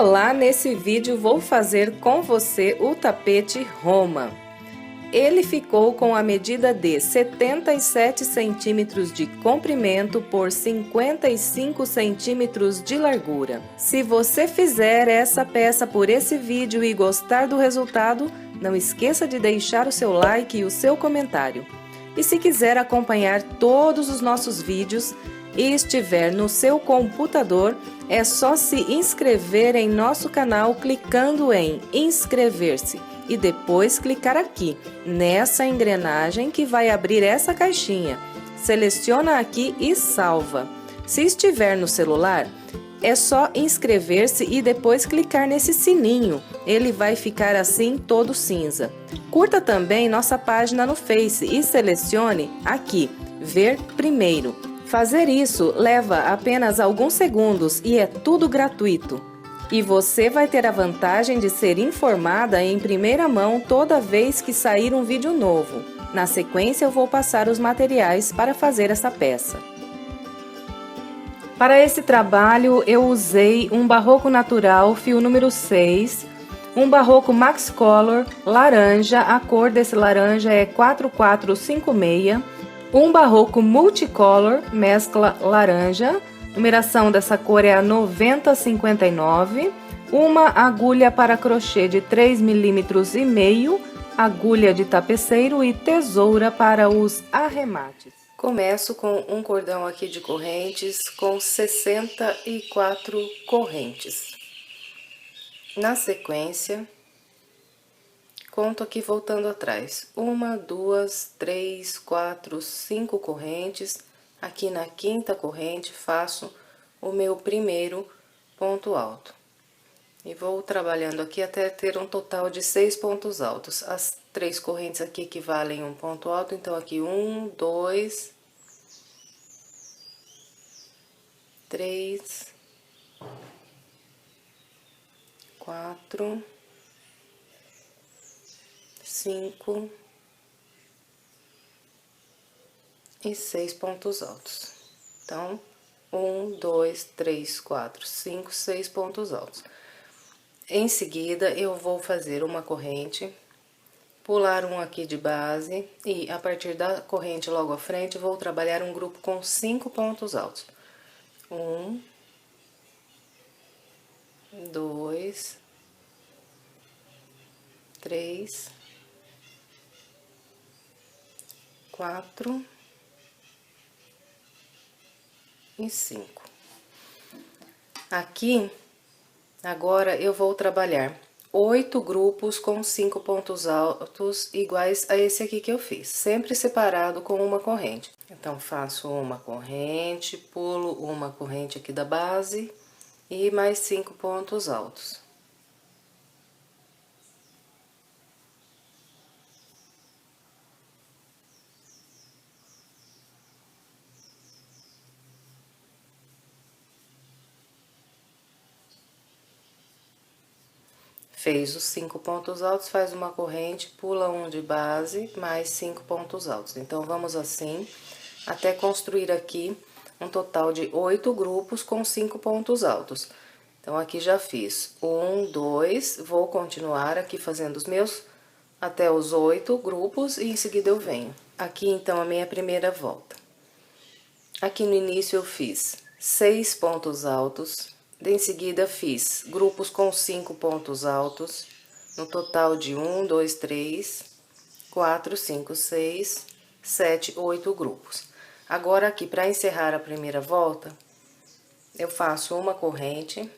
Olá, nesse vídeo vou fazer com você o tapete Roma. Ele ficou com a medida de 77 centímetros de comprimento por 55 centímetros de largura. Se você fizer essa peça por esse vídeo e gostar do resultado, não esqueça de deixar o seu like e o seu comentário. E se quiser acompanhar todos os nossos vídeos e estiver no seu computador, é só se inscrever em nosso canal clicando em inscrever-se e depois clicar aqui, nessa engrenagem que vai abrir essa caixinha. Seleciona aqui e salva. Se estiver no celular, é só inscrever-se e depois clicar nesse sininho. Ele vai ficar assim todo cinza. Curta também nossa página no Face e selecione aqui, ver primeiro. Fazer isso leva apenas alguns segundos e é tudo gratuito. E você vai ter a vantagem de ser informada em primeira mão toda vez que sair um vídeo novo. Na sequência eu vou passar os materiais para fazer essa peça. Para esse trabalho eu usei um barroco natural fio número 6, um barroco Max Color laranja, a cor desse laranja é 4456, um barroco multicolor mescla laranja, numeração dessa cor é a 9059, uma agulha para crochê de 3,5 mm, agulha de tapeceiro e tesoura para os arremates. Começo com um cordão aqui de correntes com 64 correntes. Na sequência, conto aqui voltando atrás, 1, 2, 3, 4, 5 correntes. Aqui na quinta corrente faço o meu primeiro ponto alto. E vou trabalhando aqui até ter um total de 6 pontos altos. As 3 correntes aqui equivalem a um ponto alto, então aqui 1, 2, 3, 4, 5 e 6 pontos altos. Então, 1, 2, 3, 4, 5, 6 pontos altos. Em seguida, eu vou fazer uma corrente, pular um aqui de base e a partir da corrente logo à frente, vou trabalhar um grupo com 5 pontos altos. 1, 2, 3, 4 e 5. Aqui, agora eu vou trabalhar 8 grupos com 5 pontos altos iguais a esse aqui que eu fiz, sempre separado com uma corrente. Então, faço uma corrente, pulo uma corrente aqui da base e mais 5 pontos altos. Fez os 5 pontos altos, faz uma corrente, pula um de base, mais 5 pontos altos. Então, vamos assim, até construir aqui um total de 8 grupos com 5 pontos altos. Então, aqui já fiz 1, 2, vou continuar aqui fazendo os meus até os 8 grupos e em seguida eu venho. Aqui, então, a minha primeira volta. Aqui no início eu fiz 6 pontos altos. Em seguida, fiz grupos com 5 pontos altos, no total de 1, 2, 3, 4, 5, 6, 7, 8 grupos. Agora, aqui, para encerrar a primeira volta, eu faço uma corrente,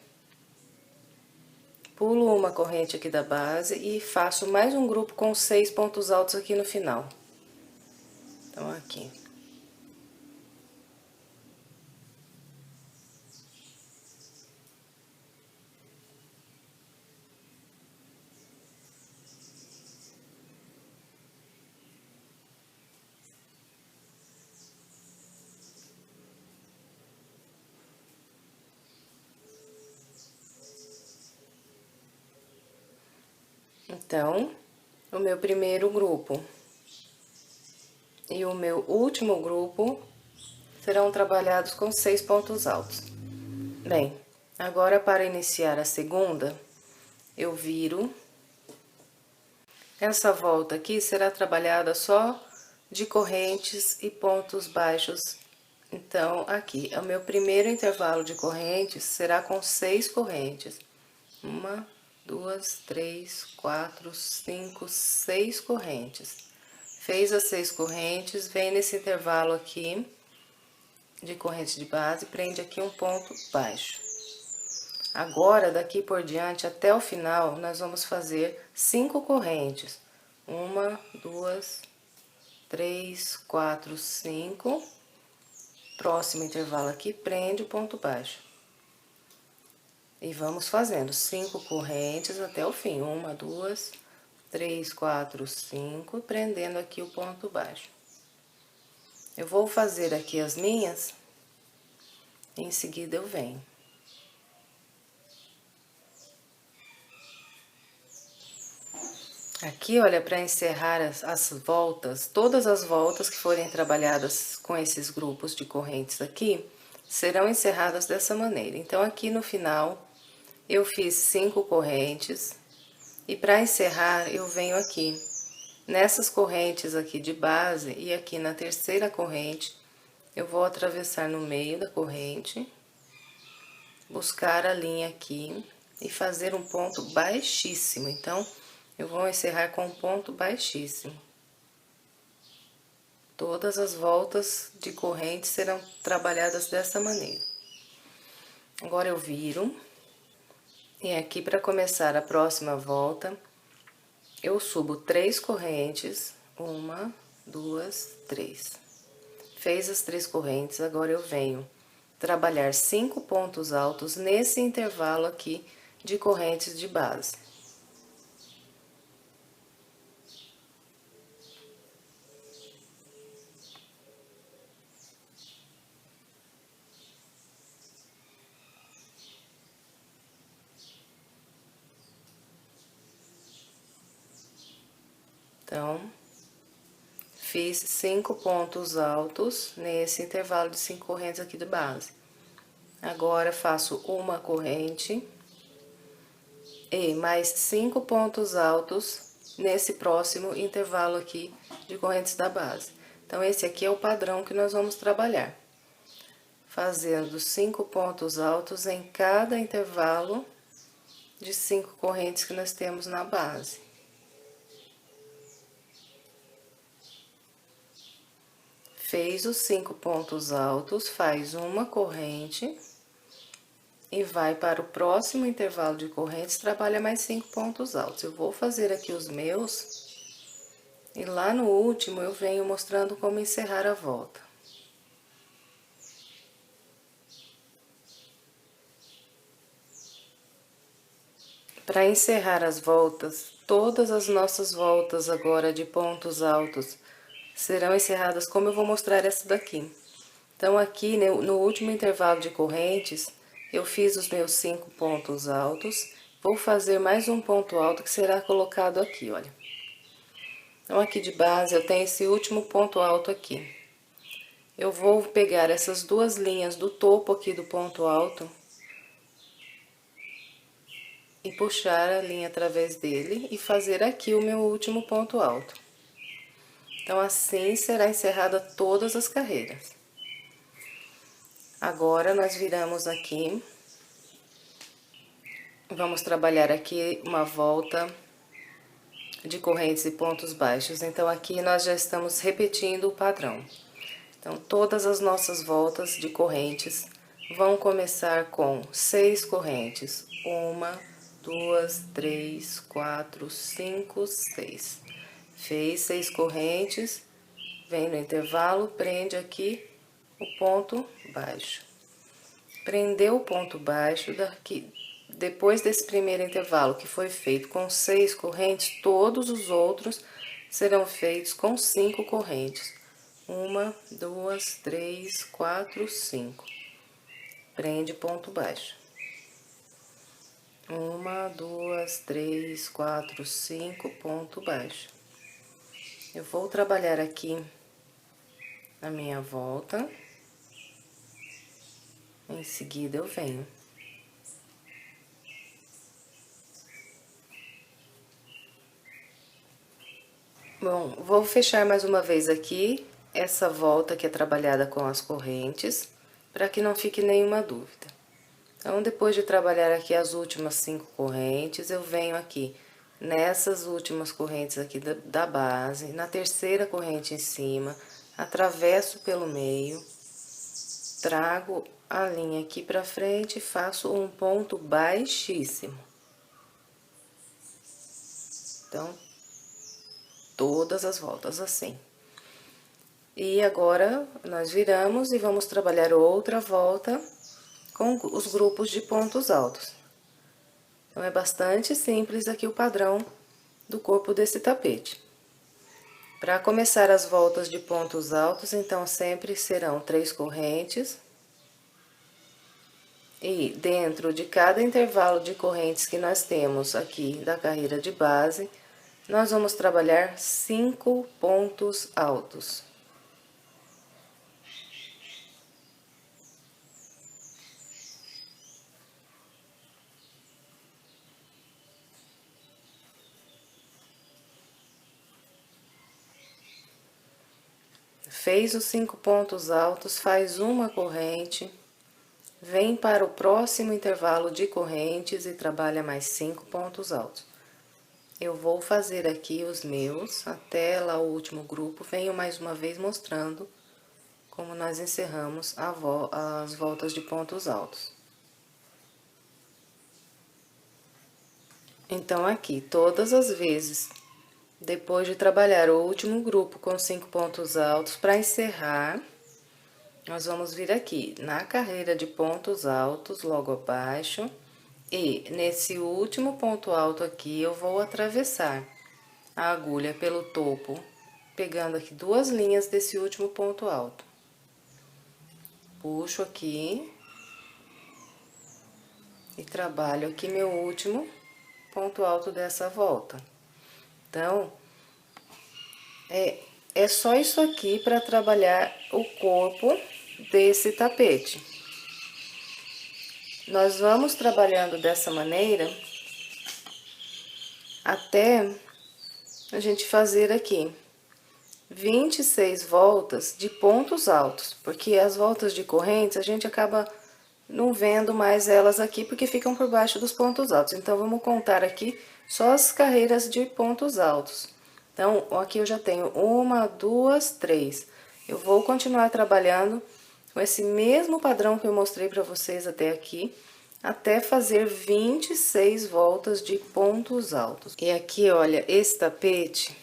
pulo uma corrente aqui da base e faço mais um grupo com 6 pontos altos aqui no final. Então, aqui. Então, o meu primeiro grupo e o meu último grupo serão trabalhados com 6 pontos altos. Bem, Agora, para iniciar a segunda, eu viro. Essa volta aqui será trabalhada só de correntes e pontos baixos. Então, aqui, o meu primeiro intervalo de correntes será com 6 correntes. 1, 2, 3, 4, 5, 6 correntes. Fez as 6 correntes, vem nesse intervalo aqui de corrente de base, prende aqui um ponto baixo. Agora, daqui por diante, até o final, nós vamos fazer 5 correntes. 1, 2, 3, 4, 5. Próximo intervalo aqui, prende o ponto baixo. E vamos fazendo 5 correntes até o fim. 1, 2, 3, 4, 5, prendendo aqui o ponto baixo. Eu vou fazer aqui as minhas, em seguida eu venho. Aqui, olha, para encerrar as voltas, todas as voltas que forem trabalhadas com esses grupos de correntes aqui, serão encerradas dessa maneira. Então, aqui no final, eu fiz 5 correntes, e para encerrar, eu venho aqui, nessas correntes aqui de base, e aqui na terceira corrente, eu vou atravessar no meio da corrente, buscar a linha aqui, e fazer um ponto baixíssimo. Então, eu vou encerrar com um ponto baixíssimo. Todas as voltas de corrente serão trabalhadas dessa maneira. Agora eu viro. E aqui, para começar a próxima volta, eu subo 3 correntes. 1, 2, 3. Fez as 3 correntes, agora eu venho trabalhar 5 pontos altos nesse intervalo aqui de correntes de base. Então, fiz 5 pontos altos nesse intervalo de 5 correntes aqui de base. Agora, faço uma corrente e mais 5 pontos altos nesse próximo intervalo aqui de correntes da base. Então, esse aqui é o padrão que nós vamos trabalhar. Fazendo 5 pontos altos em cada intervalo de 5 correntes que nós temos na base. Fez os 5 pontos altos, faz uma corrente e vai para o próximo intervalo de correntes, trabalha mais 5 pontos altos. Eu vou fazer aqui os meus e lá no último eu venho mostrando como encerrar a volta. Para encerrar as voltas, todas as nossas voltas agora de pontos altos serão encerradas como eu vou mostrar essa daqui. Então, aqui no último intervalo de correntes, eu fiz os meus 5 pontos altos, vou fazer mais um ponto alto que será colocado aqui, olha. Então, aqui de base eu tenho esse último ponto alto aqui. Eu vou pegar essas 2 linhas do topo aqui do ponto alto e puxar a linha através dele e fazer aqui o meu último ponto alto. Então, assim será encerrada todas as carreiras. Agora, nós viramos aqui. Vamos trabalhar aqui uma volta de correntes e pontos baixos. Então, aqui nós já estamos repetindo o padrão. Então, todas as nossas voltas de correntes vão começar com 6 correntes. 1, 2, 3, 4, 5, 6. Fez 6 correntes, vem no intervalo, prende aqui o ponto baixo. Prendeu o ponto baixo, daqui, depois desse primeiro intervalo que foi feito com 6 correntes, todos os outros serão feitos com 5 correntes. 1, 2, 3, 4, 5. Prende ponto baixo. 1, 2, 3, 4, 5, ponto baixo. Eu vou trabalhar aqui a minha volta, em seguida eu venho. Bom, vou fechar mais uma vez aqui essa volta que é trabalhada com as correntes, para que não fique nenhuma dúvida. Então, depois de trabalhar aqui as últimas 5 correntes, eu venho aqui nessas últimas correntes aqui da base, na terceira corrente em cima, atravesso pelo meio, trago a linha aqui pra frente e faço um ponto baixíssimo. Então, todas as voltas assim. E agora, nós viramos e vamos trabalhar outra volta com os grupos de pontos altos. Então, é bastante simples aqui o padrão do corpo desse tapete. Para começar as voltas de pontos altos, então, sempre serão 3 correntes. E dentro de cada intervalo de correntes que nós temos aqui da carreira de base, nós vamos trabalhar 5 pontos altos. Fez os 5 pontos altos, faz uma corrente, vem para o próximo intervalo de correntes e trabalha mais 5 pontos altos. Eu vou fazer aqui os meus, até lá o último grupo, venho mais uma vez mostrando como nós encerramos as voltas de pontos altos. Então, aqui, todas as vezes, depois de trabalhar o último grupo com 5 pontos altos, para encerrar, nós vamos vir aqui na carreira de pontos altos, logo abaixo, e nesse último ponto alto aqui, eu vou atravessar a agulha pelo topo, pegando aqui 2 linhas desse último ponto alto. Puxo aqui e trabalho aqui meu último ponto alto dessa volta. Então, é só isso aqui para trabalhar o corpo desse tapete. Nós vamos trabalhando dessa maneira até a gente fazer aqui 26 voltas de pontos altos, porque as voltas de correntes a gente acaba não vendo mais elas aqui porque ficam por baixo dos pontos altos. Então, vamos contar aqui só as carreiras de pontos altos. Então, aqui eu já tenho 1, 2, 3. Eu vou continuar trabalhando com esse mesmo padrão que eu mostrei para vocês até aqui, até fazer 26 voltas de pontos altos. E aqui, olha, esse tapete,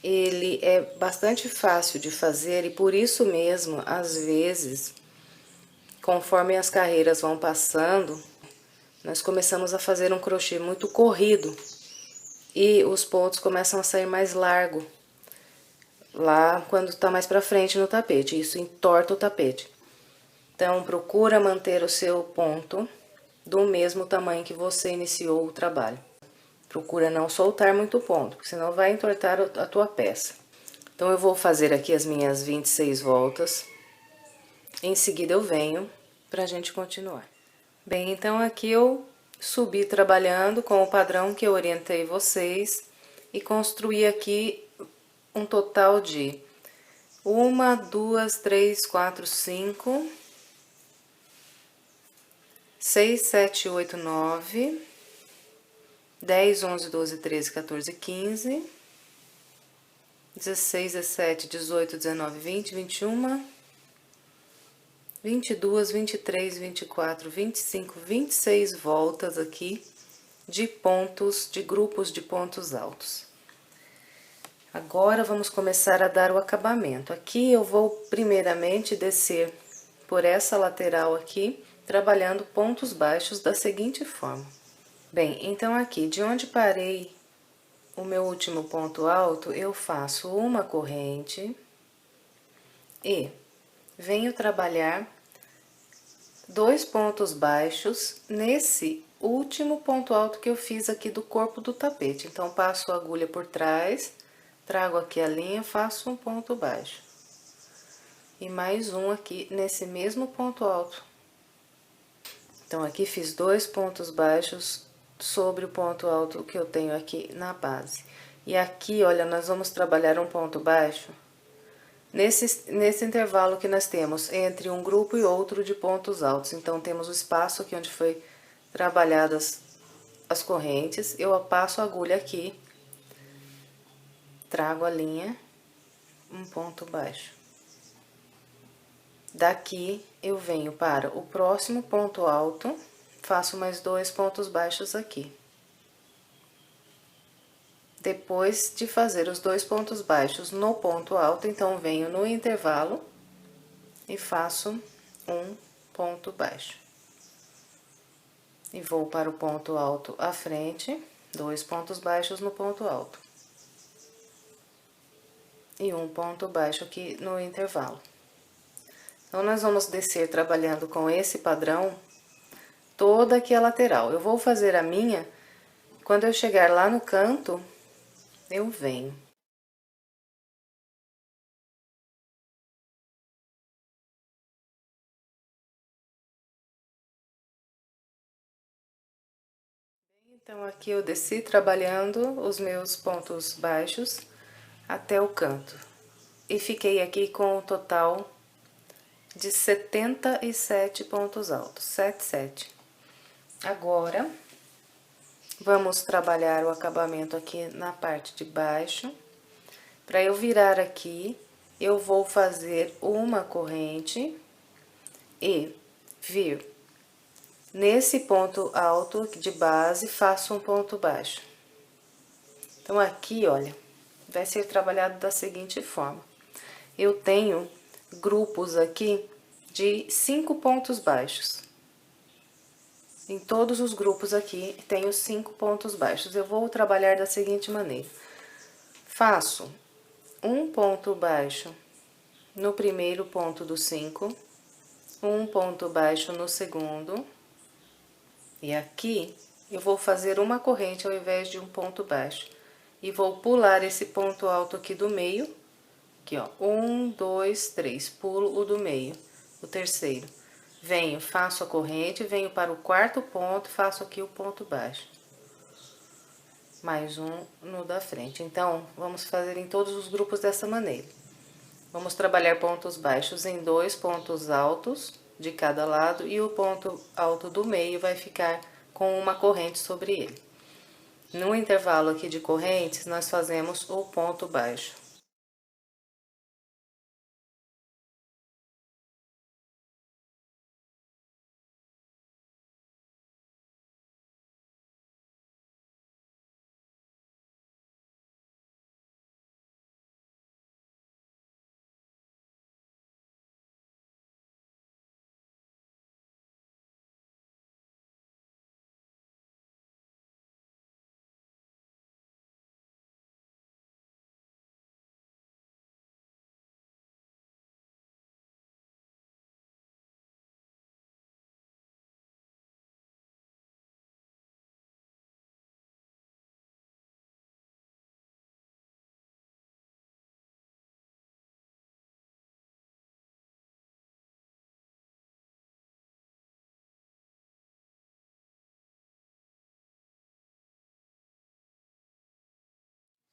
ele é bastante fácil de fazer e por isso mesmo, às vezes, conforme as carreiras vão passando, nós começamos a fazer um crochê muito corrido e os pontos começam a sair mais largo lá quando tá mais pra frente no tapete, isso entorta o tapete. Então, procura manter o seu ponto do mesmo tamanho que você iniciou o trabalho. Procura não soltar muito ponto, porque senão vai entortar a tua peça. Então, eu vou fazer aqui as minhas 26 voltas. Em seguida, eu venho pra gente continuar. Bem, então aqui eu subi trabalhando com o padrão que eu orientei vocês e construí aqui um total de 1, 2, 3, 4, 5, 6, 7, 8, 9, 10, 11, 12, 13, 14, 15, 16, 17, 18, 19, 20, 21, 22, 23, 24, 25, 26 voltas aqui de pontos, de grupos de pontos altos. Agora, vamos começar a dar o acabamento. Aqui eu vou primeiramente descer por essa lateral aqui, trabalhando pontos baixos da seguinte forma. Bem, então aqui, de onde parei o meu último ponto alto, eu faço uma corrente e venho trabalhar 2 pontos baixos nesse último ponto alto que eu fiz aqui do corpo do tapete. Então, passo a agulha por trás, trago aqui a linha, faço um ponto baixo. E mais um aqui nesse mesmo ponto alto. Então, aqui fiz 2 pontos baixos sobre o ponto alto que eu tenho aqui na base. E aqui, olha, nós vamos trabalhar um ponto baixo nesse intervalo que nós temos entre um grupo e outro de pontos altos. Então, temos o espaço aqui onde foi trabalhadas as correntes. Eu passo a agulha aqui, trago a linha, um ponto baixo. Daqui, eu venho para o próximo ponto alto, faço mais 2 pontos baixos aqui. Depois de fazer os 2 pontos baixos no ponto alto, então, venho no intervalo e faço um ponto baixo. E vou para o ponto alto à frente, 2 pontos baixos no ponto alto. E um ponto baixo aqui no intervalo. Então, nós vamos descer trabalhando com esse padrão toda aqui a lateral. Eu vou fazer a minha, quando eu chegar lá no canto, eu venho. Então, aqui eu desci trabalhando os meus pontos baixos até o canto. E fiquei aqui com um total de 77 pontos altos, 77. Agora, vamos trabalhar o acabamento aqui na parte de baixo. Para eu virar aqui, eu vou fazer uma corrente e vir nesse ponto alto de base, faço um ponto baixo. Então, aqui, olha, vai ser trabalhado da seguinte forma. Eu tenho grupos aqui de 5 pontos baixos. Em todos os grupos aqui, tenho 5 pontos baixos. Eu vou trabalhar da seguinte maneira. Faço um ponto baixo no primeiro ponto do 5, um ponto baixo no segundo, e aqui eu vou fazer uma corrente ao invés de um ponto baixo. E vou pular esse ponto alto aqui do meio, aqui ó, 1, 2, 3, pulo o do meio, o terceiro. Venho, faço a corrente, venho para o quarto ponto, faço aqui o ponto baixo. Mais um no da frente. Então, vamos fazer em todos os grupos dessa maneira. Vamos trabalhar pontos baixos em 2 pontos altos de cada lado e o ponto alto do meio vai ficar com uma corrente sobre ele. No intervalo aqui de correntes, nós fazemos o ponto baixo.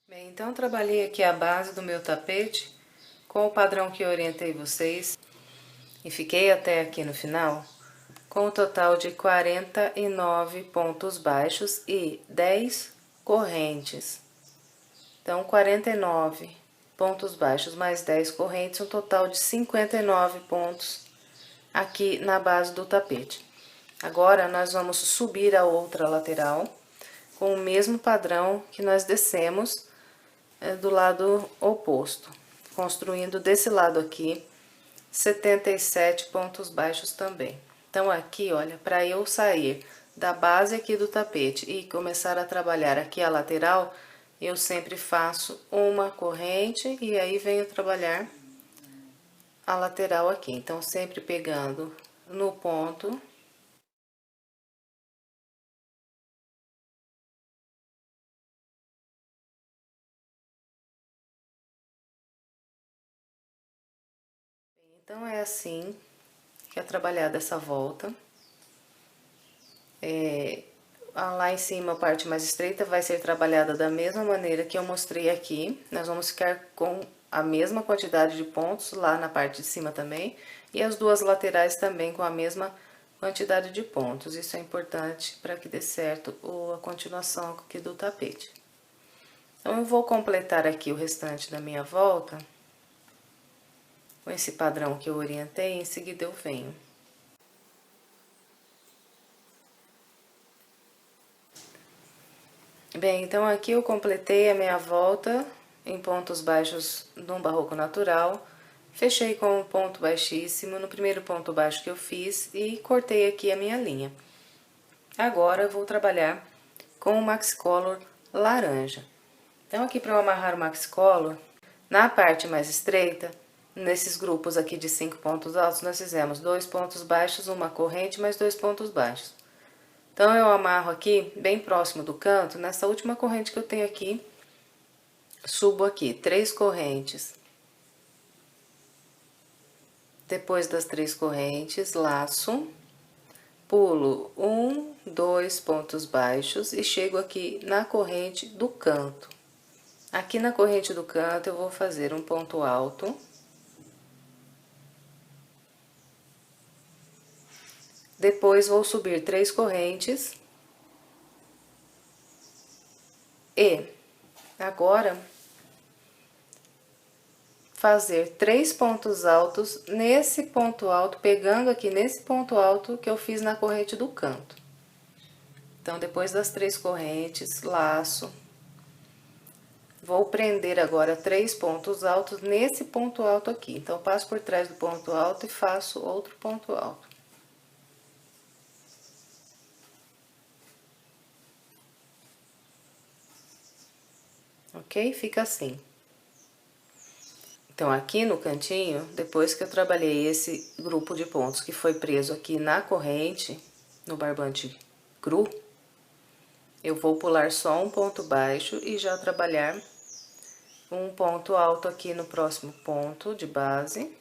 Bem, então, trabalhei aqui a base do meu tapete com o padrão que eu orientei vocês e fiquei até aqui no final com o total de 49 pontos baixos e 10 correntes. Então, 49 pontos baixos mais 10 correntes, um total de 59 pontos aqui na base do tapete. Agora, nós vamos subir a outra lateral com o mesmo padrão que nós descemos do lado oposto, construindo desse lado aqui 77 pontos baixos também. Então, aqui, olha, para eu sair da base aqui do tapete e começar a trabalhar aqui a lateral, eu sempre faço uma corrente e aí venho trabalhar a lateral aqui. Então, sempre pegando no ponto. Então, é assim que é trabalhada essa volta. lá em cima, a parte mais estreita vai ser trabalhada da mesma maneira que eu mostrei aqui. Nós vamos ficar com a mesma quantidade de pontos lá na parte de cima também. E as duas laterais também com a mesma quantidade de pontos. Isso é importante para que dê certo a continuação aqui do tapete. Então, eu vou completar aqui o restante da minha volta com esse padrão que eu orientei, em seguida eu venho. Bem, então aqui eu completei a minha volta em pontos baixos no barroco natural. Fechei com um ponto baixíssimo no primeiro ponto baixo que eu fiz e cortei aqui a minha linha. Agora eu vou trabalhar com o Maxi Color laranja. Então aqui para eu amarrar o Maxi Color, na parte mais estreita, nesses grupos aqui de 5 pontos altos, nós fizemos 2 pontos baixos, uma corrente, mais 2 pontos baixos. Então, eu amarro aqui, bem próximo do canto, nessa última corrente que eu tenho aqui, subo aqui 3 correntes. Depois das 3 correntes, laço, pulo 1, 2 pontos baixos e chego aqui na corrente do canto. Aqui na corrente do canto, eu vou fazer um ponto alto. Depois, vou subir 3 correntes. E agora, fazer 3 pontos altos nesse ponto alto, pegando aqui nesse ponto alto que eu fiz na corrente do canto. Então, depois das 3 correntes, laço. Vou prender agora 3 pontos altos nesse ponto alto aqui. Então, passo por trás do ponto alto e faço outro ponto alto. Ok? Fica assim. Então, aqui no cantinho, depois que eu trabalhei esse grupo de pontos que foi preso aqui na corrente, no barbante cru, eu vou pular só um ponto baixo e já trabalhar um ponto alto aqui no próximo ponto de base.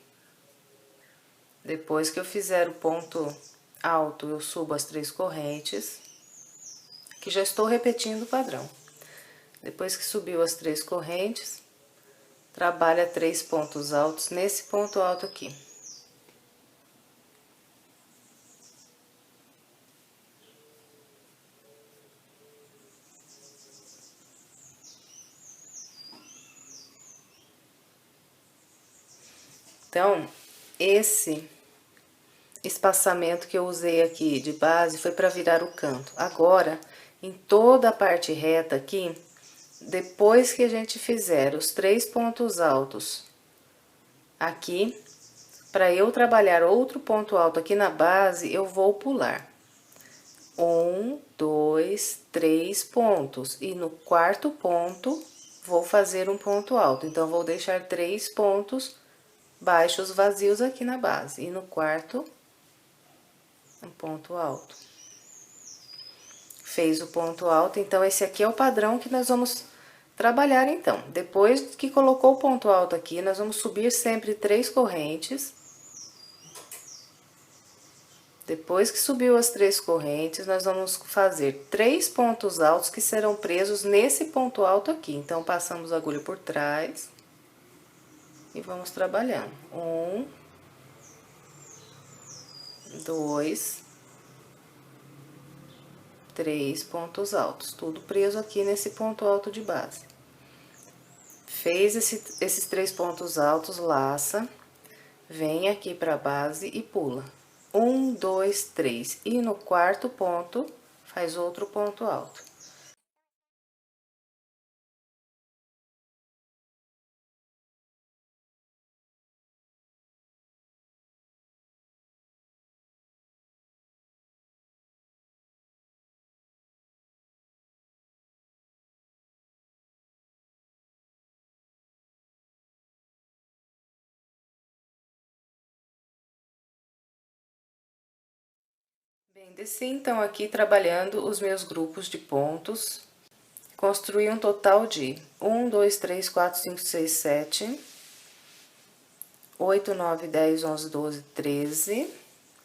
Depois que eu fizer o ponto alto, eu subo as 3 correntes, que já estou repetindo o padrão. Depois que subiu as 3 correntes, trabalha 3 pontos altos nesse ponto alto aqui. Então, esse espaçamento que eu usei aqui de base foi para virar o canto. Agora, em toda a parte reta aqui, depois que a gente fizer os 3 pontos altos aqui, para eu trabalhar outro ponto alto aqui na base, eu vou pular 1, 2, 3 pontos. E no quarto ponto, vou fazer um ponto alto. Então, vou deixar 3 pontos baixos vazios aqui na base. E no quarto, um ponto alto. Fez o ponto alto, então, esse aqui é o padrão que nós vamos trabalhar, então. Depois que colocou o ponto alto aqui, nós vamos subir sempre 3 correntes. Depois que subiu as 3 correntes, nós vamos fazer 3 pontos altos que serão presos nesse ponto alto aqui. Então, passamos a agulha por trás e vamos trabalhando. 1, 2, 3 pontos altos, tudo preso aqui nesse ponto alto de base. Fez esses 3 pontos altos, laça, vem aqui pra base e pula. 1, 2, 3. E no quarto ponto, faz outro ponto alto. Bem, desci então aqui trabalhando os meus grupos de pontos. Construí um total de 1, 2, 3, 4, 5, 6, 7, 8, 9, 10, 11, 12, 13,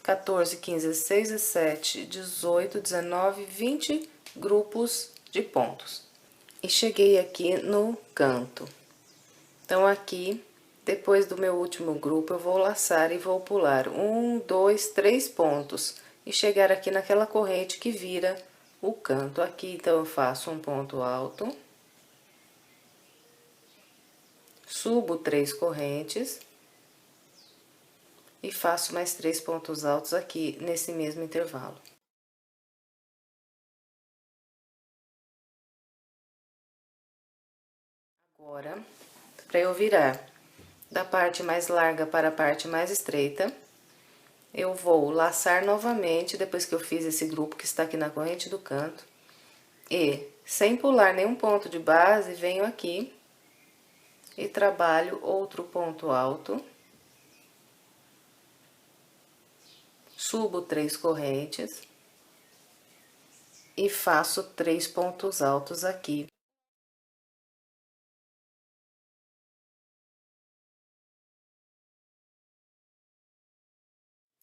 14, 15, 16, 17, 18, 19, 20 grupos de pontos. E cheguei aqui no canto. Então, aqui, depois do meu último grupo, eu vou laçar e vou pular 1, 2, 3 pontos. E chegar aqui naquela corrente que vira o canto. Aqui, então, eu faço um ponto alto. Subo 3 correntes. E faço mais 3 pontos altos aqui, nesse mesmo intervalo. Agora, para eu virar da parte mais larga para a parte mais estreita, eu vou laçar novamente, depois que eu fiz esse grupo que está aqui na corrente do canto, e, sem pular nenhum ponto de base, venho aqui e trabalho outro ponto alto, subo 3 correntes e faço 3 pontos altos aqui.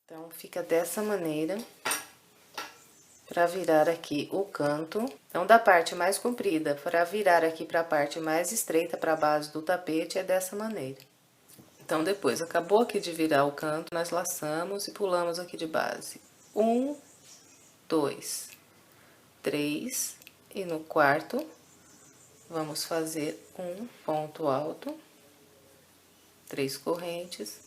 Então, fica dessa maneira, para virar aqui o canto. Então, da parte mais comprida, para virar aqui para a parte mais estreita, para a base do tapete, é dessa maneira. Então, depois, acabou aqui de virar o canto, nós laçamos e pulamos aqui de base. 1, 2, 3, e no quarto, vamos fazer um ponto alto, 3 correntes,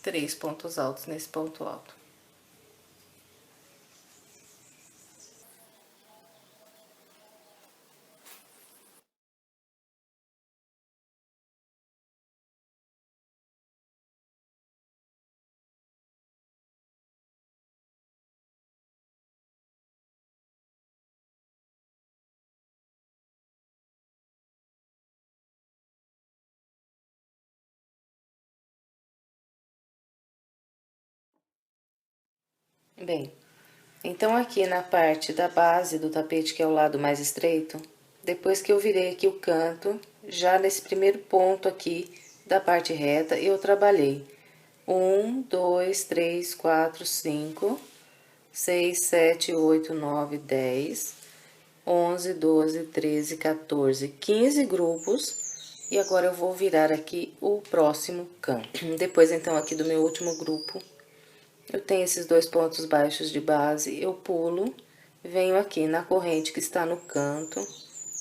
3 pontos altos nesse ponto alto. Bem, então aqui na parte da base do tapete, que é o lado mais estreito, depois que eu virei aqui o canto, já nesse primeiro ponto aqui da parte reta, eu trabalhei 1, 2, 3, 4, 5, 6, 7, 8, 9, 10, 11, 12, 13, 14, 15 grupos. E agora eu vou virar aqui o próximo canto. Depois, então, aqui do meu último grupo, eu tenho esses 2 pontos baixos de base, eu pulo, venho aqui na corrente que está no canto,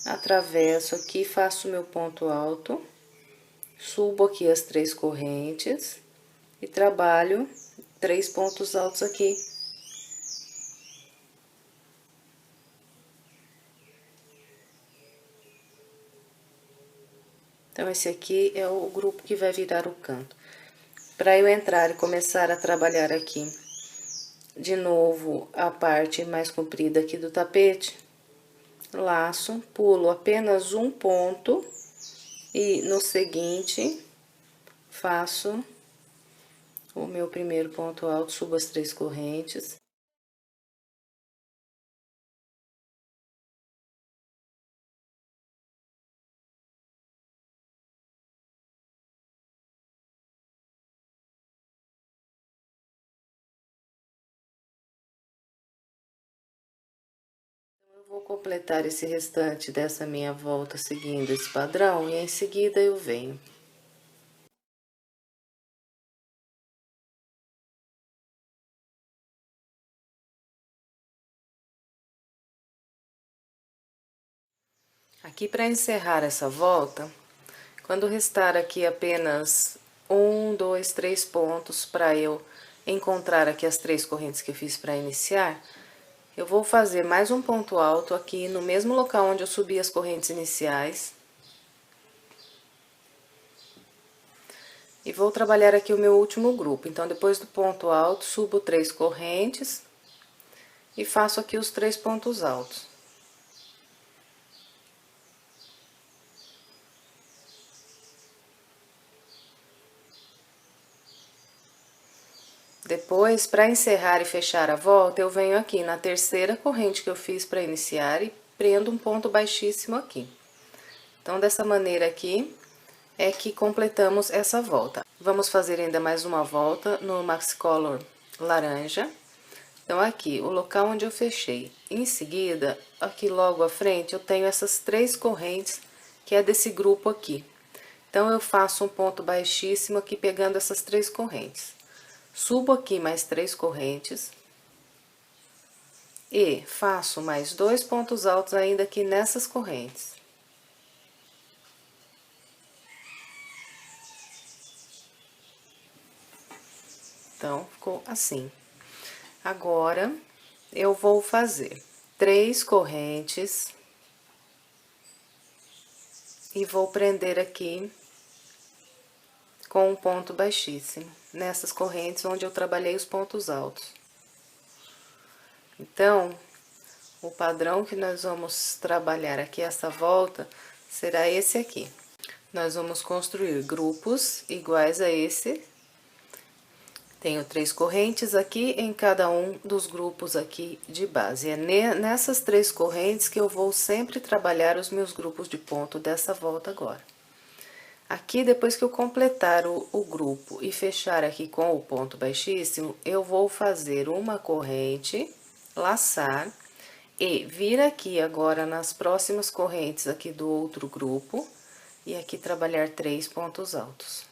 atravesso aqui, faço meu ponto alto, subo aqui as 3 correntes e trabalho 3 pontos altos aqui. Então, esse aqui é o grupo que vai virar o canto. Para eu entrar e começar a trabalhar aqui de novo a parte mais comprida aqui do tapete, laço, pulo apenas um ponto e no seguinte faço o meu primeiro ponto alto, subo as 3 correntes. Eu vou completar esse restante dessa minha volta seguindo esse padrão e em seguida eu venho. Aqui para encerrar essa volta, quando restar aqui apenas 1, 2, 3 pontos para eu encontrar aqui as 3 correntes que eu fiz para iniciar, eu vou fazer mais um ponto alto aqui no mesmo local onde eu subi as correntes iniciais. E vou trabalhar aqui o meu último grupo. Então, depois do ponto alto, subo 3 correntes e faço aqui os 3 pontos altos. Depois, para encerrar e fechar a volta, eu venho aqui na terceira corrente que eu fiz para iniciar e prendo um ponto baixíssimo aqui. Então, dessa maneira aqui, é que completamos essa volta. Vamos fazer ainda mais uma volta no Maxi Color laranja. Então, aqui, o local onde eu fechei Em seguida, aqui logo à frente, eu tenho essas 3 correntes, que é desse grupo aqui. Então, eu faço um ponto baixíssimo aqui, pegando essas 3 correntes. Subo aqui mais 3 correntes. E faço mais 2 pontos altos ainda aqui nessas correntes. Então, ficou assim. Agora, eu vou fazer 3 correntes. E vou prender aqui com um ponto baixíssimo, nessas correntes onde eu trabalhei os pontos altos. Então, o padrão que nós vamos trabalhar aqui, essa volta, será esse aqui. Nós vamos construir grupos iguais a esse. Tenho 3 correntes aqui em cada um dos grupos aqui de base. É nessas 3 correntes que eu vou sempre trabalhar os meus grupos de ponto dessa volta agora. Aqui, depois que eu completar o grupo e fechar aqui com o ponto baixíssimo, eu vou fazer uma corrente, laçar e vir aqui agora nas próximas correntes aqui do outro grupo e aqui trabalhar 3 pontos altos.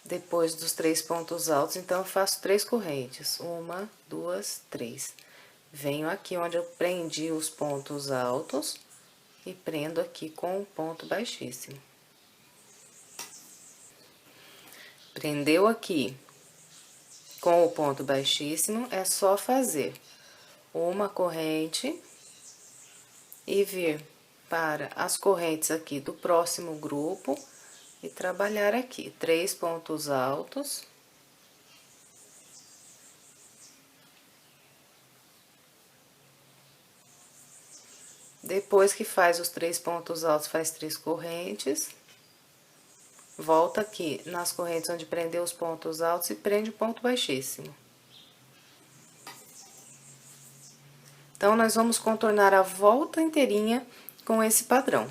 Depois dos 3 pontos altos, então, eu faço 3 correntes. 1, 2, 3. Venho aqui onde eu prendi os pontos altos e prendo aqui com um ponto baixíssimo. Prendeu aqui com o ponto baixíssimo, é só fazer uma corrente e vir para as correntes aqui do próximo grupo e trabalhar aqui 3 pontos altos. Depois que faz os 3 pontos altos, faz 3 correntes. Volta aqui nas correntes onde prendeu os pontos altos e prende o ponto baixíssimo. Então, nós vamos contornar a volta inteirinha com esse padrão.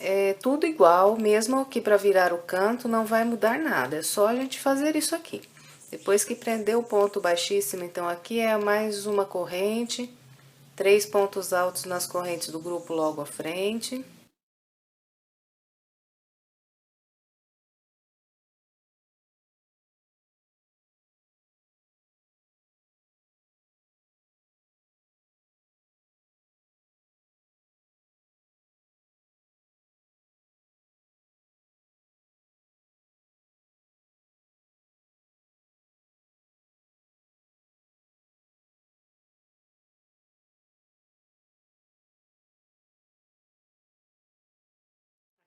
É tudo igual, mesmo aqui para virar o canto, não vai mudar nada, é só a gente fazer isso aqui. Depois que prender o ponto baixíssimo, então, aqui é mais uma corrente, 3 pontos altos nas correntes do grupo logo à frente.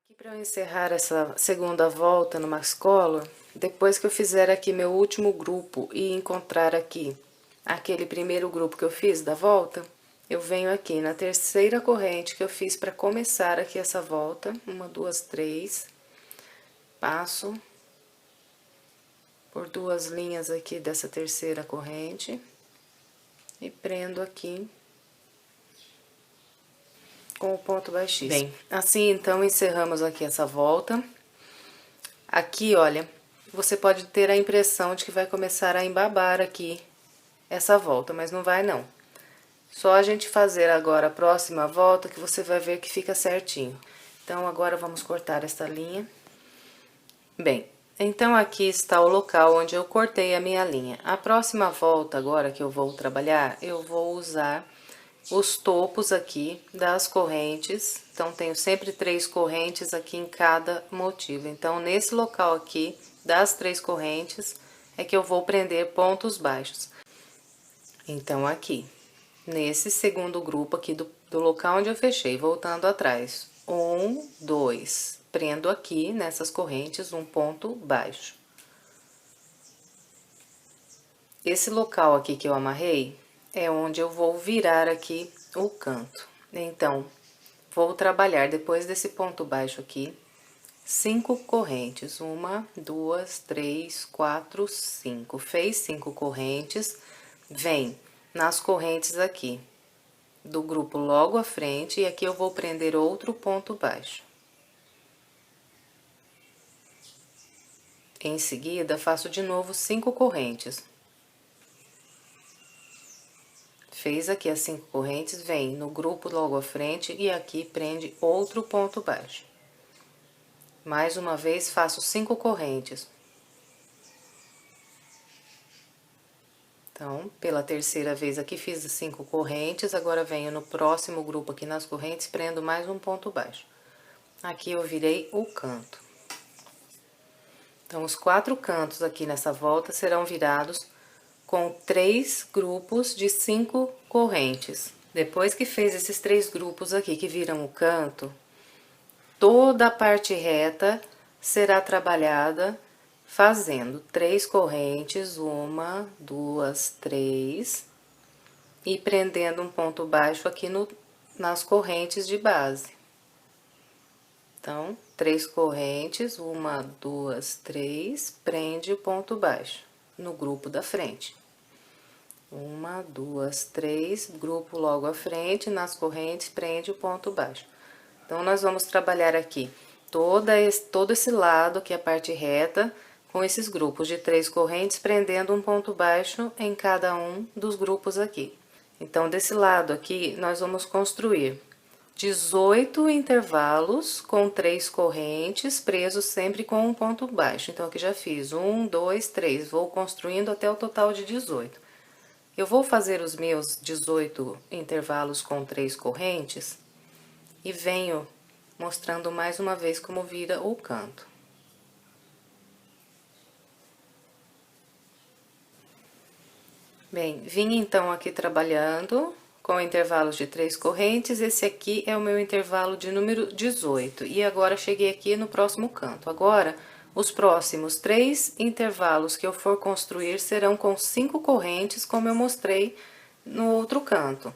Aqui para eu encerrar essa segunda volta no Max Color, depois que eu fizer aqui meu último grupo e encontrar aqui aquele primeiro grupo que eu fiz da volta, eu venho aqui na terceira corrente que eu fiz para começar aqui essa volta, 1, 2, 3, passo por 2 linhas aqui dessa terceira corrente e prendo aqui com o ponto baixíssimo. Bem, assim, então, encerramos aqui essa volta. Aqui, olha, você pode ter a impressão de que vai começar a embabar aqui essa volta, mas não vai, não. Só a gente fazer agora a próxima volta que você vai ver que fica certinho. Então, agora vamos cortar essa linha. Bem, então, aqui está o local onde eu cortei a minha linha. A próxima volta agora que eu vou trabalhar, eu vou usar os topos aqui das correntes. Então, tenho sempre 3 correntes aqui em cada motivo. Então, nesse local aqui, das 3 correntes, é que eu vou prender pontos baixos. Então, aqui, nesse segundo grupo aqui do local onde eu fechei, voltando atrás. 1, 2, prendo aqui nessas correntes um ponto baixo. Esse local aqui que eu amarrei é onde eu vou virar aqui o canto. Então, vou trabalhar depois desse ponto baixo aqui, 5 correntes. 1, 2, 3, 4, 5. Fez 5 correntes, vem nas correntes aqui do grupo logo à frente, e aqui eu vou prender outro ponto baixo. Em seguida, faço de novo 5 correntes. Fez aqui as 5 correntes, vem no grupo logo à frente e aqui prende outro ponto baixo. Mais uma vez, faço 5 correntes. Então, pela terceira vez aqui fiz as 5 correntes, agora venho no próximo grupo aqui nas correntes, prendo mais um ponto baixo. Aqui eu virei o canto. Então, os 4 cantos aqui nessa volta serão virados com 3 grupos de 5 correntes. Depois que fez esses 3 grupos aqui que viram o canto, toda a parte reta será trabalhada fazendo 3 correntes, 1, 2, 3, e prendendo um ponto baixo aqui nas correntes de base. Então, 3 correntes, 1, 2, 3, prende o ponto baixo no grupo da frente. 1, 2, 3, grupo logo à frente, nas correntes, prende o ponto baixo. Então, nós vamos trabalhar aqui todo esse lado, que é a parte reta, com esses grupos de 3 correntes, prendendo um ponto baixo em cada um dos grupos aqui. Então, desse lado aqui, nós vamos construir 18 intervalos com 3 correntes, presos sempre com um ponto baixo. Então, aqui já fiz 1, 2, 3, vou construindo até o total de 18. Eu vou fazer os meus 18 intervalos com 3 correntes e venho mostrando mais uma vez como vira o canto. Bem, vim então aqui trabalhando com intervalos de 3 correntes, esse aqui é o meu intervalo de número 18, e agora cheguei aqui no próximo canto. Agora, os próximos 3 intervalos que eu for construir serão com 5 correntes, como eu mostrei no outro canto.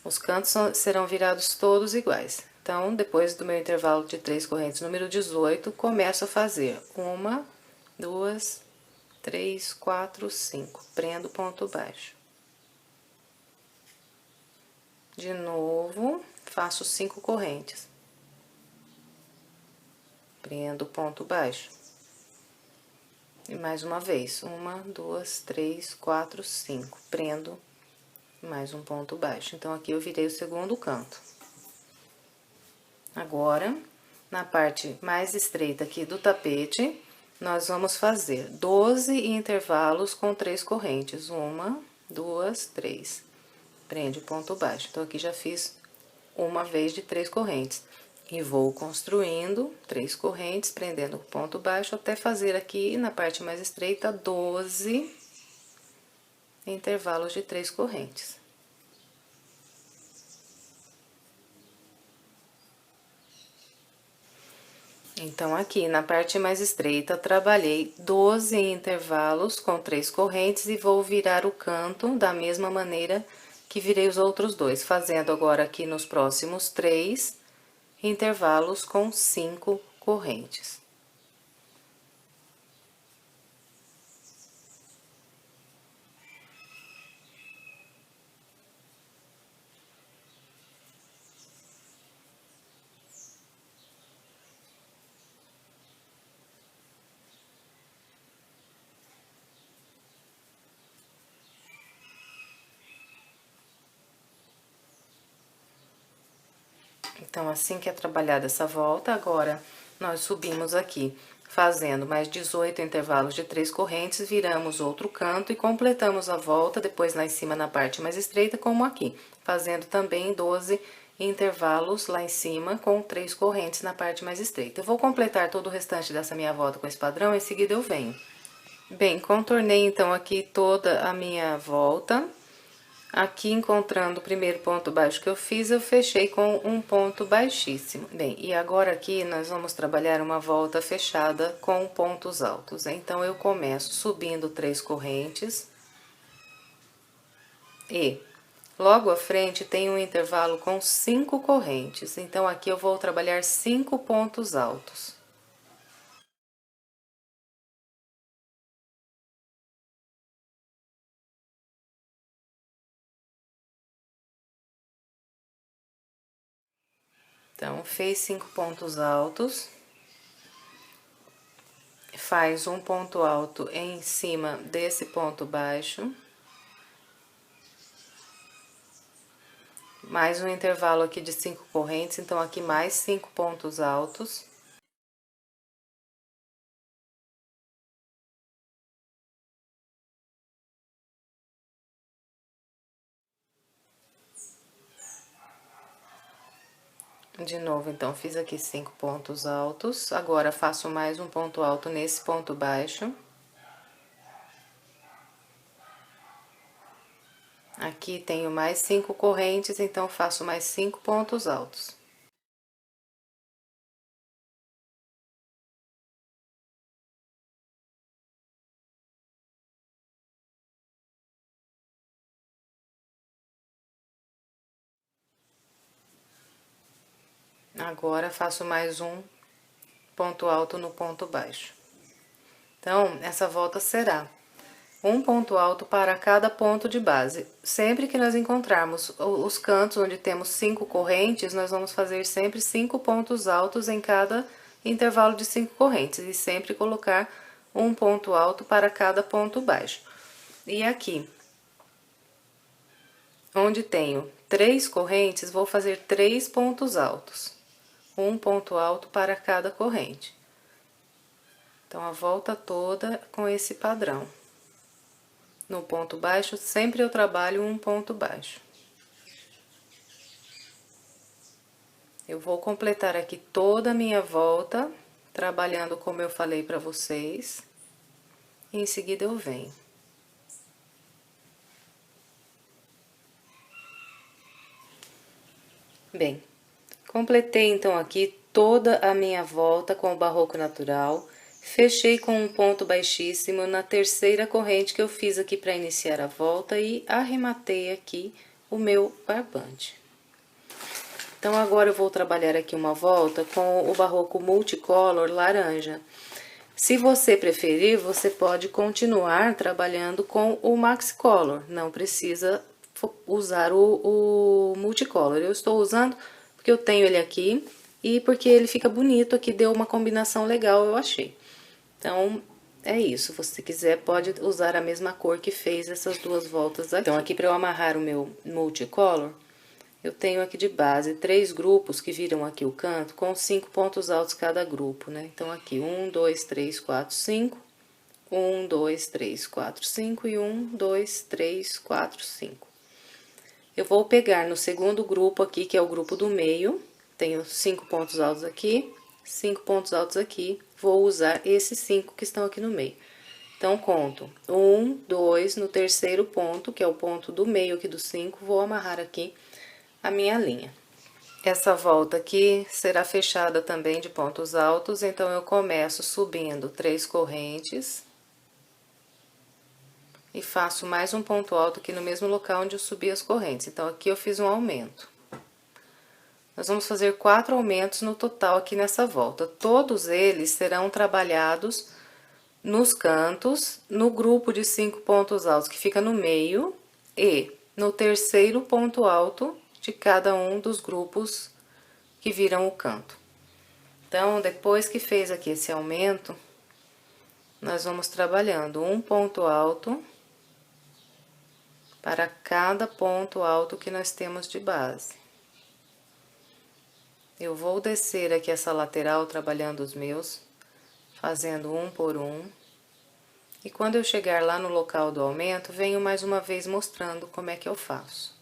Os cantos serão virados todos iguais. Então, depois do meu intervalo de 3 correntes número 18, começo a fazer 1, 2, 3, 4, 5. Prendo ponto baixo. De novo, faço 5 correntes. Prendo ponto baixo. E mais uma vez, 1, 2, 3, 4, 5. Prendo mais um ponto baixo. Então, aqui eu virei o segundo canto. Agora, na parte mais estreita aqui do tapete, nós vamos fazer 12 intervalos com 3 correntes. 1, 2, 3. Prende o ponto baixo. Então, aqui já fiz uma vez de 3 correntes. E vou construindo 3 correntes, prendendo o ponto baixo, até fazer aqui, na parte mais estreita, 12 intervalos de 3 correntes. Então, aqui na parte mais estreita, trabalhei 12 intervalos com 3 correntes e vou virar o canto da mesma maneira que virei os outros dois, fazendo agora aqui nos próximos 3 intervalos com 5 correntes. Então, assim que é trabalhada essa volta, agora nós subimos aqui, fazendo mais 18 intervalos de 3 correntes, viramos outro canto e completamos a volta, depois lá em cima na parte mais estreita, como aqui, fazendo também 12 intervalos lá em cima com 3 correntes na parte mais estreita. Eu vou completar todo o restante dessa minha volta com esse padrão, em seguida eu venho. Bem, contornei então aqui toda a minha volta. Aqui, encontrando o primeiro ponto baixo que eu fiz, eu fechei com um ponto baixíssimo. Bem, e agora aqui nós vamos trabalhar uma volta fechada com pontos altos. Então, eu começo subindo 3 correntes. E logo à frente tem um intervalo com 5 correntes. Então, aqui eu vou trabalhar 5 pontos altos. Então, fez 5 pontos altos, faz um ponto alto em cima desse ponto baixo. Mais um intervalo aqui de 5 correntes, então aqui mais 5 pontos altos. De novo, então, fiz aqui 5 pontos altos. Agora, faço mais um ponto alto nesse ponto baixo. Aqui tenho mais 5 correntes, então, faço mais 5 pontos altos. Agora, faço mais um ponto alto no ponto baixo. Então, essa volta será um ponto alto para cada ponto de base. Sempre que nós encontrarmos os cantos onde temos 5 correntes, nós vamos fazer sempre 5 pontos altos em cada intervalo de 5 correntes. E sempre colocar um ponto alto para cada ponto baixo. E aqui, onde tenho 3 correntes, vou fazer 3 pontos altos. Um ponto alto para cada corrente. Então, a volta toda com esse padrão. No ponto baixo, sempre eu trabalho um ponto baixo. Eu vou completar aqui toda a minha volta, trabalhando como eu falei pra vocês. E em seguida eu venho. Bem, completei então aqui toda a minha volta com o barroco natural. Fechei com um ponto baixíssimo na terceira corrente que eu fiz aqui para iniciar a volta e arrematei aqui o meu barbante. Então, agora eu vou trabalhar aqui uma volta com o barroco multicolor laranja. Se você preferir, você pode continuar trabalhando com o Maxicolor, não precisa usar o multicolor. Eu estou usando porque eu tenho ele aqui e porque ele fica bonito aqui, deu uma combinação legal, eu achei. Então, é isso. Se você quiser, pode usar a mesma cor que fez essas duas voltas aqui. Então, aqui para eu amarrar o meu multicolor, eu tenho aqui de base 3 grupos que viram aqui o canto com 5 pontos altos cada grupo, né? Então, aqui 1, 2, 3, 4, 5. 1, 2, 3, 4, 5 e 1, 2, 3, 4, 5. Eu vou pegar no segundo grupo aqui, que é o grupo do meio, tenho 5 pontos altos aqui, 5 pontos altos aqui, vou usar esses 5 que estão aqui no meio. Então, conto 1, 2, no terceiro ponto, que é o ponto do meio aqui do 5, vou amarrar aqui a minha linha. Essa volta aqui será fechada também de pontos altos, então eu começo subindo 3 correntes e faço mais um ponto alto aqui no mesmo local onde eu subi as correntes. Então, aqui eu fiz um aumento. Nós vamos fazer 4 aumentos no total aqui nessa volta. Todos eles serão trabalhados nos cantos, no grupo de 5 pontos altos que fica no meio e no terceiro ponto alto de cada um dos grupos que viram o canto. Então, depois que fez aqui esse aumento, nós vamos trabalhando um ponto alto para cada ponto alto que nós temos de base. Eu vou descer aqui essa lateral trabalhando os meus, fazendo um por um. E quando eu chegar lá no local do aumento, venho mais uma vez mostrando como é que eu faço.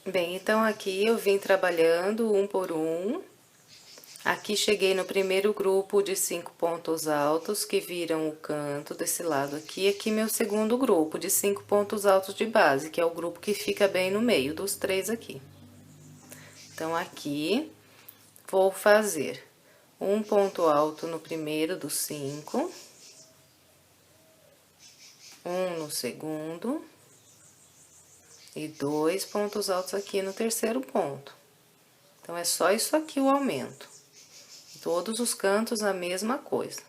Bem, então aqui eu vim trabalhando um por um. Aqui cheguei no primeiro grupo de 5 pontos altos que viram o canto desse lado aqui. Aqui meu segundo grupo de 5 pontos altos de base, que é o grupo que fica bem no meio dos 3 aqui. Então, aqui vou fazer um ponto alto no primeiro dos 5, um no segundo e 2 pontos altos aqui no terceiro ponto. Então, é só isso aqui o aumento. Todos os cantos a mesma coisa.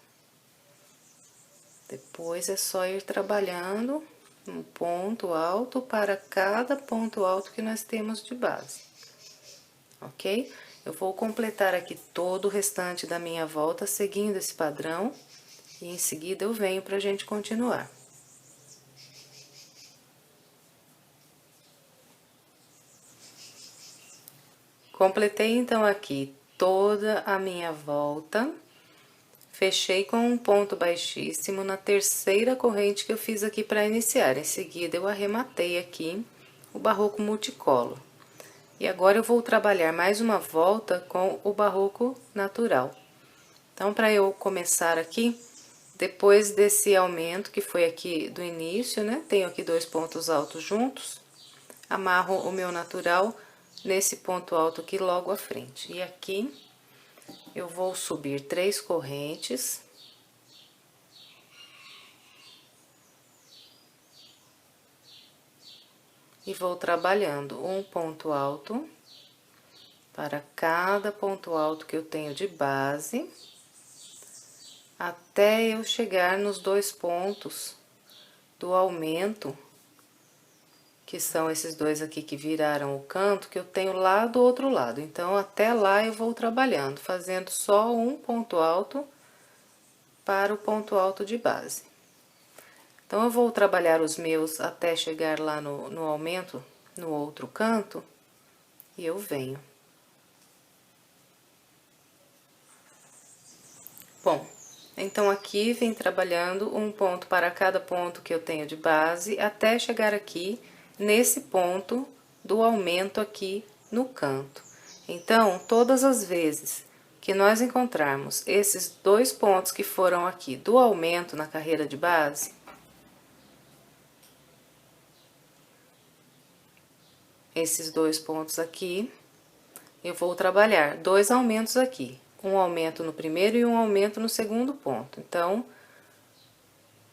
Depois é só ir trabalhando um ponto alto para cada ponto alto que nós temos de base. ok? Eu vou completar aqui todo o restante da minha volta seguindo esse padrão e em seguida eu venho pra gente continuar. Completei então aqui toda a minha volta, fechei com um ponto baixíssimo na terceira corrente que eu fiz aqui para iniciar. Em seguida, eu arrematei aqui o barroco multicolor. E agora eu vou trabalhar mais uma volta com o barroco natural. Então, para eu começar aqui, depois desse aumento que foi aqui do início, né? Tenho aqui 2 pontos altos juntos, amarro o meu natural nesse ponto alto aqui logo à frente. E aqui eu vou subir 3 correntes. E vou trabalhando um ponto alto para cada ponto alto que eu tenho de base, até eu chegar nos 2 pontos do aumento, que são esses dois aqui que viraram o canto, que eu tenho lá do outro lado. Então, até lá eu vou trabalhando, fazendo só um ponto alto para o ponto alto de base. Então, eu vou trabalhar os meus até chegar lá no aumento, no outro canto, e eu venho. Bom, então aqui vem trabalhando um ponto para cada ponto que eu tenho de base, até chegar aqui nesse ponto do aumento aqui no canto. Então, todas as vezes que nós encontrarmos esses 2 pontos que foram aqui do aumento na carreira de base, esses 2 pontos aqui, eu vou trabalhar 2 aumentos aqui. Um aumento no primeiro e um aumento no segundo ponto. Então,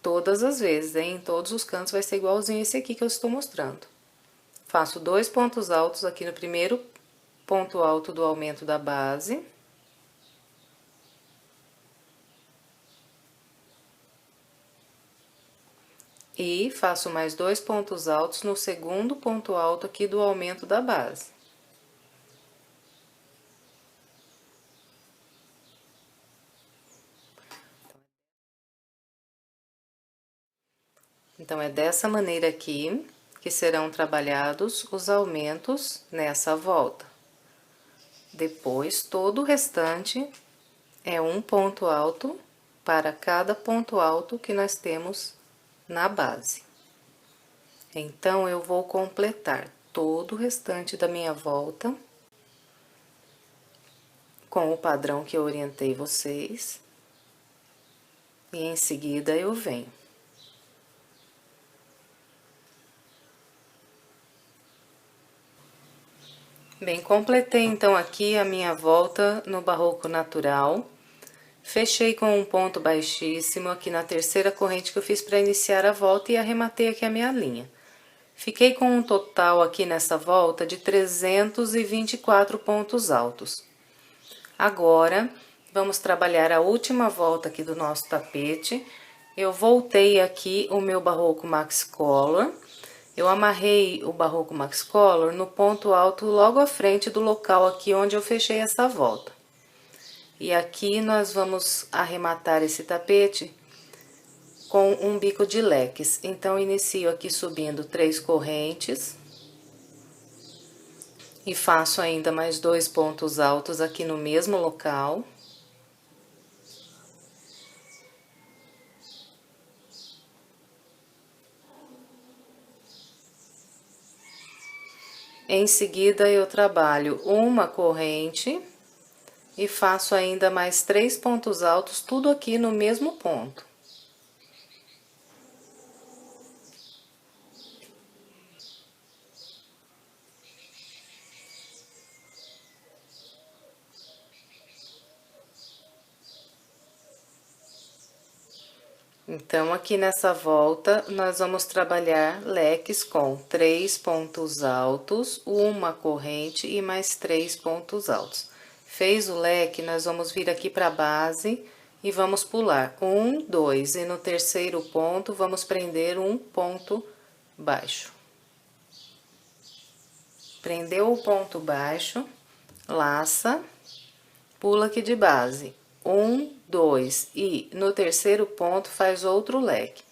todas as vezes, hein? Em todos os cantos vai ser igualzinho esse aqui que eu estou mostrando. Faço 2 pontos altos aqui no primeiro ponto alto do aumento da base. E faço mais 2 pontos altos no segundo ponto alto aqui do aumento da base. Então, é dessa maneira aqui que serão trabalhados os aumentos nessa volta. Depois, todo o restante é um ponto alto para cada ponto alto que nós temos na base. Então, eu vou completar todo o restante da minha volta com o padrão que eu orientei vocês. E em seguida, eu venho. Bem, completei então aqui a minha volta no barroco natural. Fechei com um ponto baixíssimo aqui na terceira corrente que eu fiz para iniciar a volta e arrematei aqui a minha linha. Fiquei com um total aqui nessa volta de 324 pontos altos. Agora, vamos trabalhar a última volta aqui do nosso tapete. Eu voltei aqui o meu barroco Max Color. Eu amarrei o barroco Max Color no ponto alto logo à frente do local aqui onde eu fechei essa volta. E aqui nós vamos arrematar esse tapete com um bico de leques. Então, inicio aqui subindo 3 correntes. E faço ainda mais 2 pontos altos aqui no mesmo local. Em seguida, eu trabalho uma corrente e faço ainda mais 3 pontos altos, tudo aqui no mesmo ponto. Então, aqui nessa volta, nós vamos trabalhar leques com 3 pontos altos, uma corrente e mais 3 pontos altos. Fez o leque, nós vamos vir aqui para a base e vamos pular 1, 2, e no terceiro ponto, vamos prender um ponto baixo. Prendeu o ponto baixo, laça, pula aqui de base, 1, 2 e no terceiro ponto faz outro leque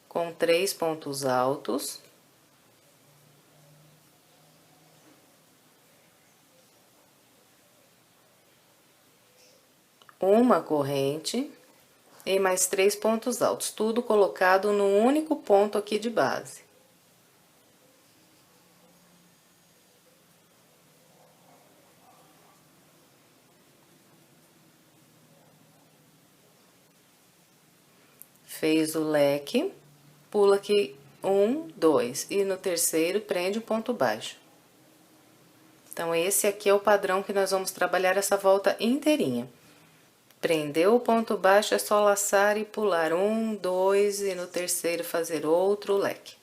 com 3 pontos altos, uma corrente e mais 3 pontos altos, tudo colocado no único ponto aqui de base. Fez o leque, pula aqui 1, 2 e no terceiro prende o ponto baixo. Então, esse aqui é o padrão que nós vamos trabalhar essa volta inteirinha. Prendeu o ponto baixo, é só laçar e pular 1, 2 e no terceiro fazer outro leque.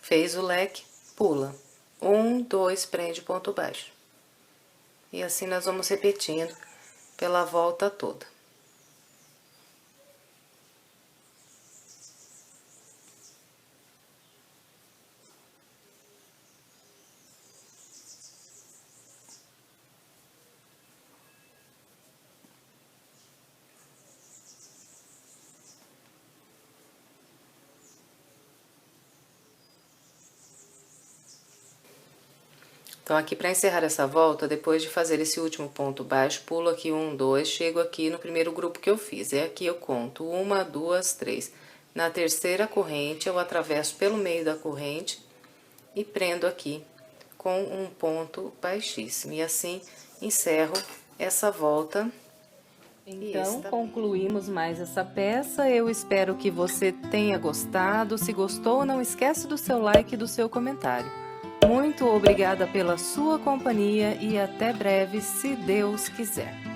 Fez o leque, pula. 1, 2, prende ponto baixo. E assim nós vamos repetindo pela volta toda. Então, aqui para encerrar essa volta, depois de fazer esse último ponto baixo, pulo aqui 1, 2, chego aqui no primeiro grupo que eu fiz. E aqui eu conto 1, 2, 3. Na terceira corrente, eu atravesso pelo meio da corrente e prendo aqui com um ponto baixíssimo. E assim, encerro essa volta. Então, concluímos mais essa peça. Eu espero que você tenha gostado. Se gostou, não esquece do seu like e do seu comentário. Muito obrigada pela sua companhia e até breve, se Deus quiser.